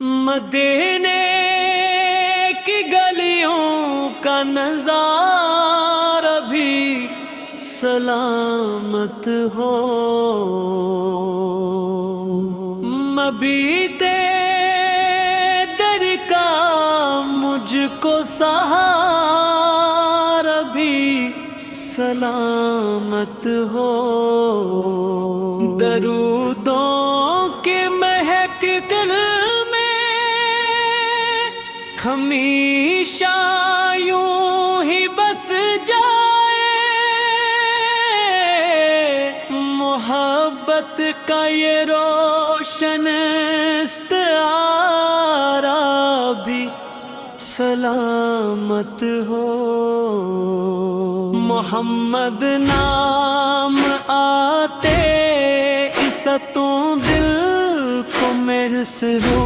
مدینے کی گلیوں کا نظارہ بھی سلامت ہو، مبیتے در کا مجھ کو سہارا بھی سلامت ہو، درودوں کے مہک دل میں ہمیشہ یوں ہی بس جائے، محبت کا یہ روشن استعارہ بھی سلامت ہو، محمد نام آتے عیسیٰ دل کو میرے سے ہو،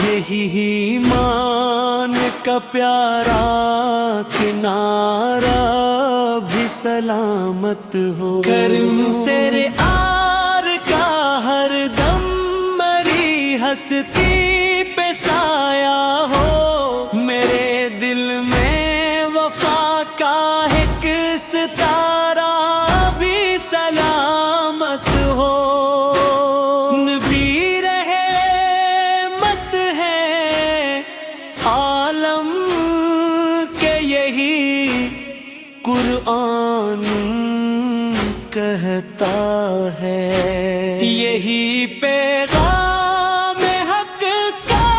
یہی ایمان کا پیارا کنارہ بھی سلامت ہو، کرم سے آر کا ہر دم مری ہستی پہ سایہ ہو، میرے دل میں وفا کا ایک ستارہ بھی سلامت ہو، نبی رحمت ہے عالم کے یہی قرآن کہتا ہے، یہی پیغام حق کا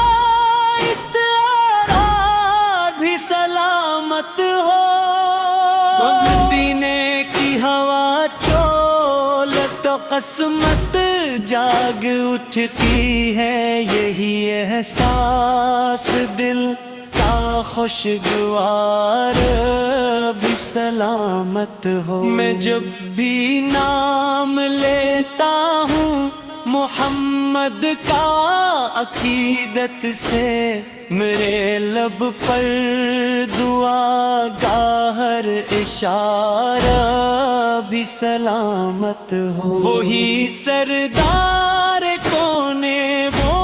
استعارہ بھی سلامت ہو، مدینے کی ہوا چول تو قسمت جاگ اٹھتی ہے، یہی احساس دل کا خوشگوار بھی سلامت ہو، میں جب بھی نام لیتا ہوں محمد کا عقیدت سے، میرے لب پر دعا کا ہر اشارہ بھی سلامت ہو، وہی سردار کونے وہ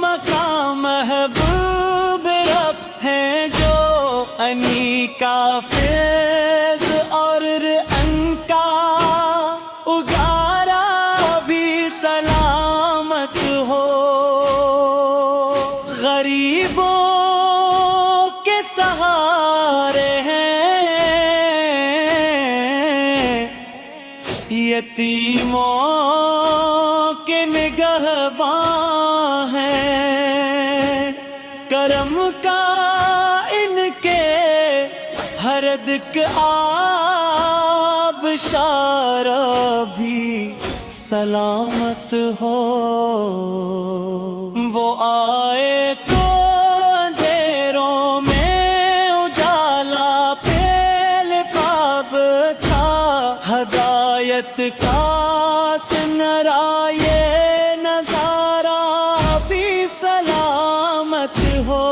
مقام محبوب رب ہے جو انی کا فیض اور ان کا اگارا بھی سلامت ہو، غریبوں کے سہارے ہیں، یتیموں کے نگہباں ہیں، کرم کا ان کے ہر دک آبشارہ بھی سلامت ہو، وہ آئے تو اندھیروں میں اجالا پھیل پاب تھا، ہدایت کا سنرا یہ نظارہ بھی سلامت ہو،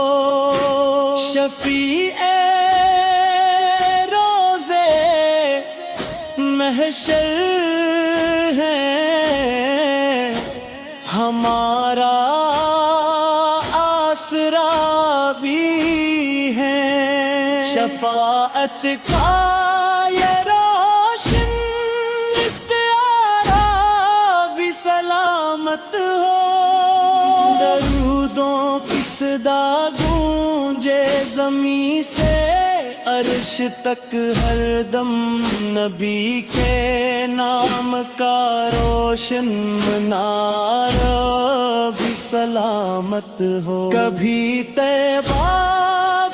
شفیع روزے محشر ہے ہمارا آسرا بھی ہے، شفاعت کا یہ روشن استعارہ بھی سلامت ہو، درودوں کی صدا گونجے زمین سے عرش تک ہر دم، نبی کے نام کا روشن منارہ بھی سلامت ہو، کبھی طیبہ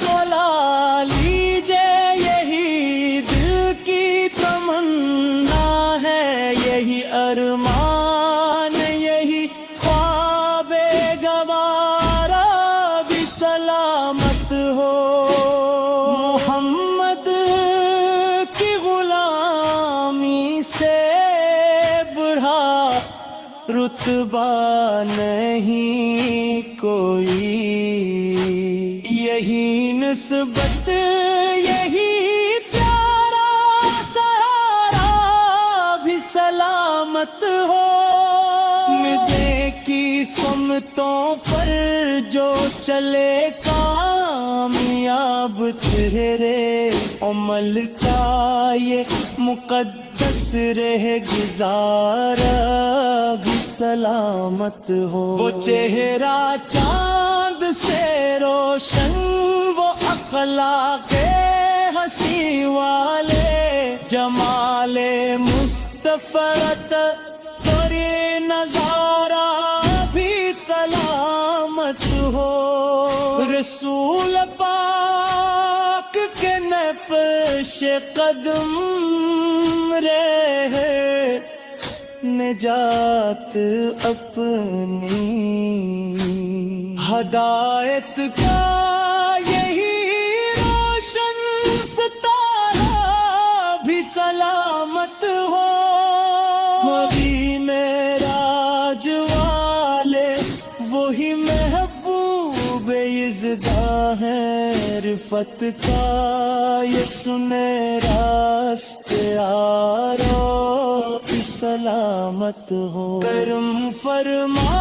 بلا لیجے یہی دل کی تمنا ہے، یہی ارمان یہی خواب گوارا بھی سلامت ہو، محمد کی غلامی سے بڑھا رتبہ نہیں کوئی، یہی نسبت یہی پیارا سہارا بھی سلامت ہو، کی سمتوں پر چلے کامیاب تیرے عمل کا یہ مقدس رہ گزارا بھی سلامت ہو۔ وہ چہرہ چاند سے روشن، وہ اخلاق ہنسی والے، جمال مصطفیٰ اور یہ نظارہ بھی سلامت ہو۔ رسول پاک کے نقش قدم رہے نجات اپنی، ہدایت کا یہی روشن ستارہ بھی سلامت ہو۔ وہی معراج والے وہی محبوب یزداں ہے، رفت کا یہ سنہرا استعارہ بھی سلامت ہو۔ کرم فرما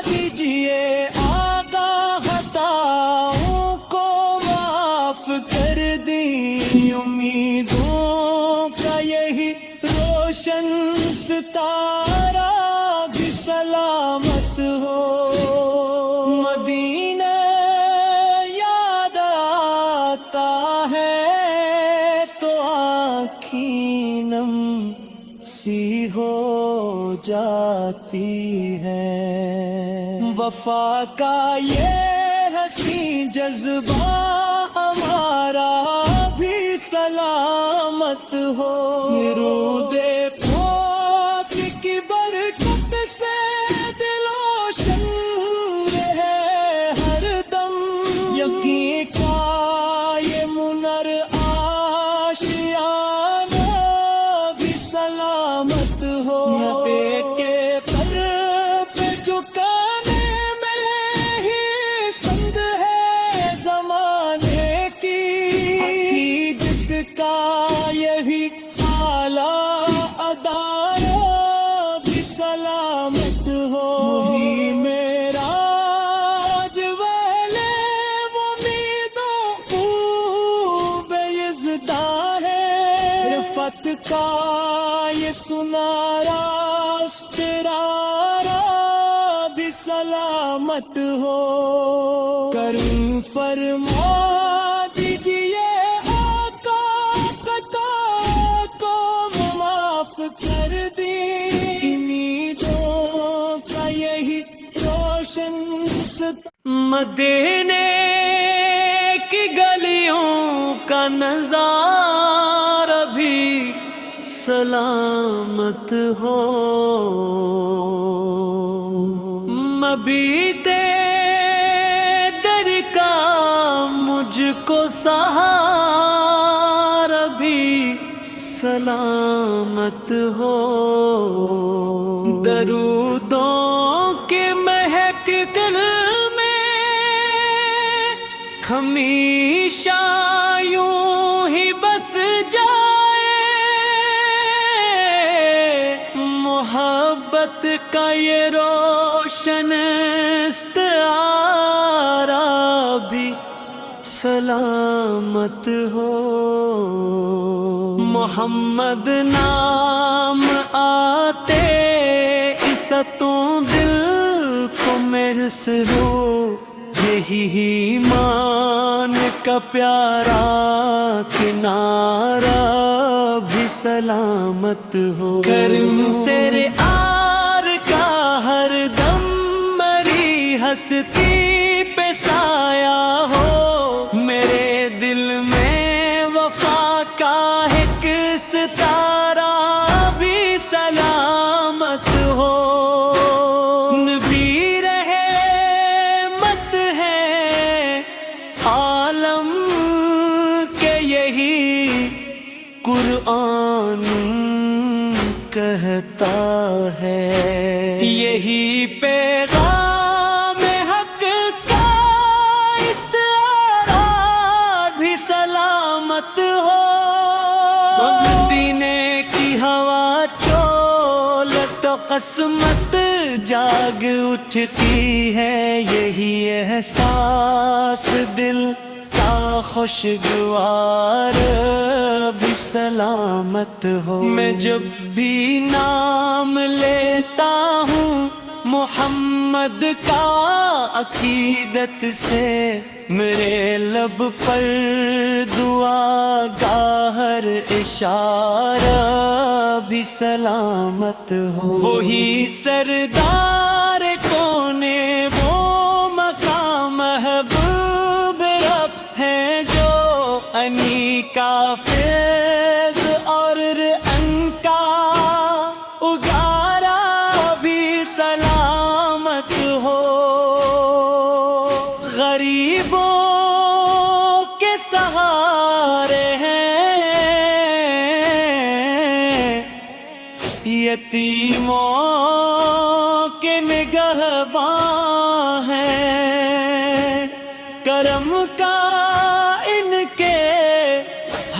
دیجئے آقا، خطاؤں کو معاف کر دی، امیدوں کا یہی روشن ستارہ بھی سلامت ہو۔ مدینہ یاد آتا ہے تو آنکھیں نم سی ہو جاتی ہے، وفا کا یہ حسین جذبہ ہمارا بھی سلامت ہو۔ درود پاک کی برکت سے دل روشن رہے ہر دم، یقین کا یہ منر آشیانہ بھی سلامت ہو۔ کے پر پہ جھکانے میں ہی سند ہے زمانے کی، عقیدت کا یہی اعلیٰ ادارہ بھی سلامت ہو۔ وہی معراج والے امیدوں کو بے یزداں ہے، رفت کا یہ سنہرا استعارہ بھی سلامت ہو۔ کرم فرما دیجئے آقا، خطا کو معاف کر دی، امیدوں کا یہی روشن مدینے کی گلیوں کا نظارہ بھی سلامت ہو۔ مبیتے در کا مجھ کو سہارا بھی سلامت ہو۔ درودوں کے مہک دل میں ہمیشہ یوں ہی بس جائے، محبت کا یہ روشن استعارہ بھی سلامت ہو۔ محمد نام آتے عیسیٰ دل کو میرے سے ہو، یہی ایمان کا پیارا کنارہ بھی سلامت ہو۔ کرم سے آر کا ہر دم مری ہستی پہ سایہ ہو، میرے دل میں وفا کا ایک ستارہ بھی سلامت ہو۔ نبی رحمت ہے عالم کے یہی قرآن کہتا ہے، یہی پیغام حق کا استعارہ بھی سلامت ہو۔ مدینے کی ہوا چول تو قسمت جاگ اٹھتی ہے، یہی احساس دل کا خوشگوار بھی سلامت ہو۔ میں جب بھی نام لیتا ہوں محمد کا عقیدت سے، میرے لب پر دعا کا ہر اشارہ بھی سلامت ہو۔ وہی سردار کونے، وہ مقام محبوب رب ہے جو انی کا فیض اور ان کا اگارا بھی سلامت ہو۔ غریبوں کے سہارے ہیں، یتیموں کے نگہباں ہیں، کرم کا ان کے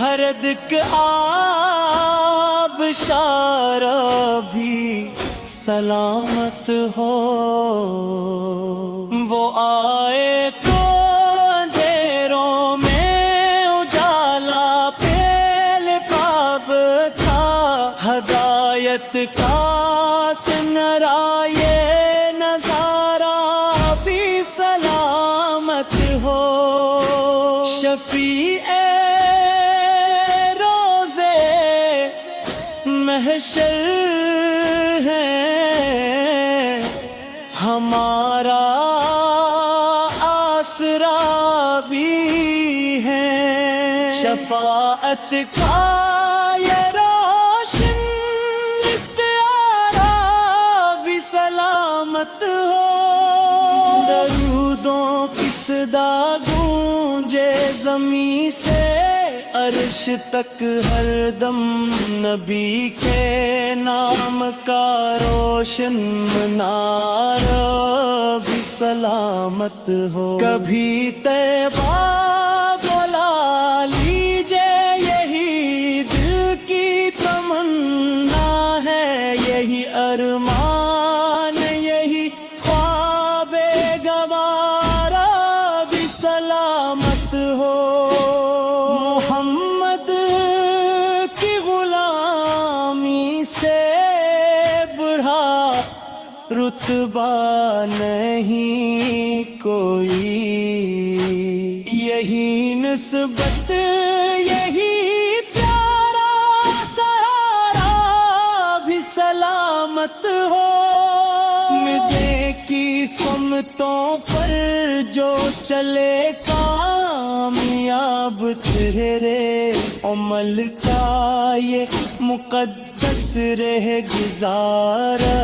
ہرد کا آبشارہ بھی سلامت ہو۔ وہ آئے تو اندھیروں میں اجالا پھیل پاب تھا، ہدایت کا سنرا یہ نظارہ بھی سلامت ہو۔ شفیع روزے محشر ہے، ہمارا آسرا بھی ہے، شفاعت کا یہ روشن استعارہ بھی سلامت ہو۔ درودوں کی صدا گونجے زمیں سے عرش تک ہر دم، نبی کے نام کا روشن منارہ بھی سلامت ہو۔ کبھی طیبہ بلا لیجے، یہی دل کی تمنا ہے، یہی ارمان، یہی خواب گوارا بھی سلامت ہو۔ محمد کی غلامی سے بڑھا رتبہ نہیں کوئی، یہی نسبت، یہی پیارا سہارا بھی سلامت ہو۔ نیکی سمتوں پر جو چلے کامیاب، تیرے عمل کا یہ مقدس رہ گزارا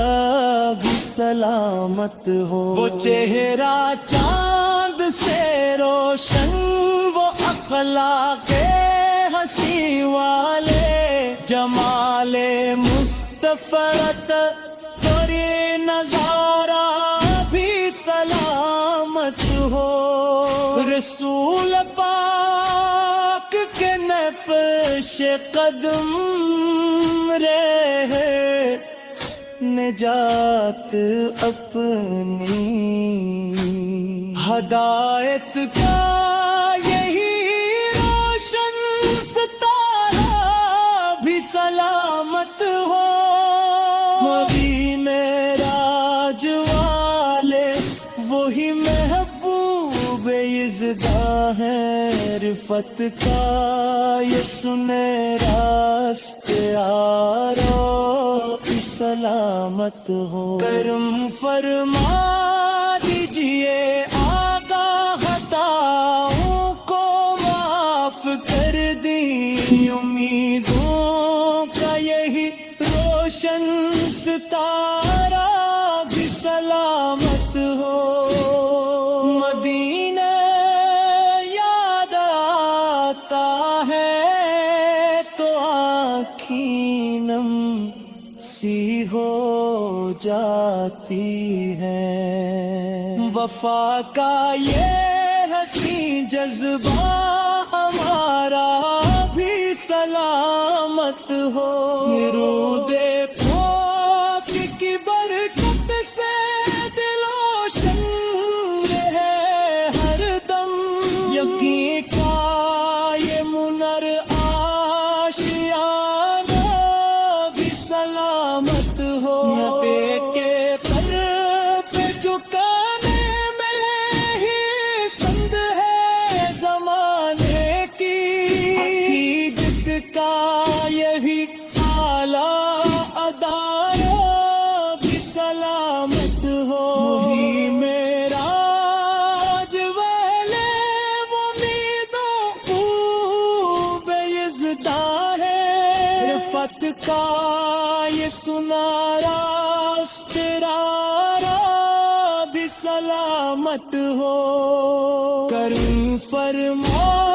بھی سلامت ہو۔ وہ چہرہ چاند سے روشن، وہ اخلاق ہنسی والے، جمال مصطفیٰ اور یہ نظارہ بھی سلامت ہو۔ رسول پاک کے نقش قدم رہے نجات اپنی، ہدایت کا یہی روشن ستارہ بھی سلامت ہو۔ مدینے راج والے وہی محبوب یزداں ہے، رفت کا یہ سنہرا استعارہ بھی سلامت ہو۔ کرم فرما دیجئے آقا، خطاؤں کو معاف کر دی، امیدوں کا یہی روشن ستارہ بھی سلامت ہو۔ مدینہ یاد آتا ہے تو آنکھیں نم سی ہو جاتی ہے، وفا کا یہ حسین جذبہ ہمارا بھی سلامت ہو۔ درود پاک کی برکت سے کا یہ سنارا تیرا بھی سلامت ہو، کرم فرما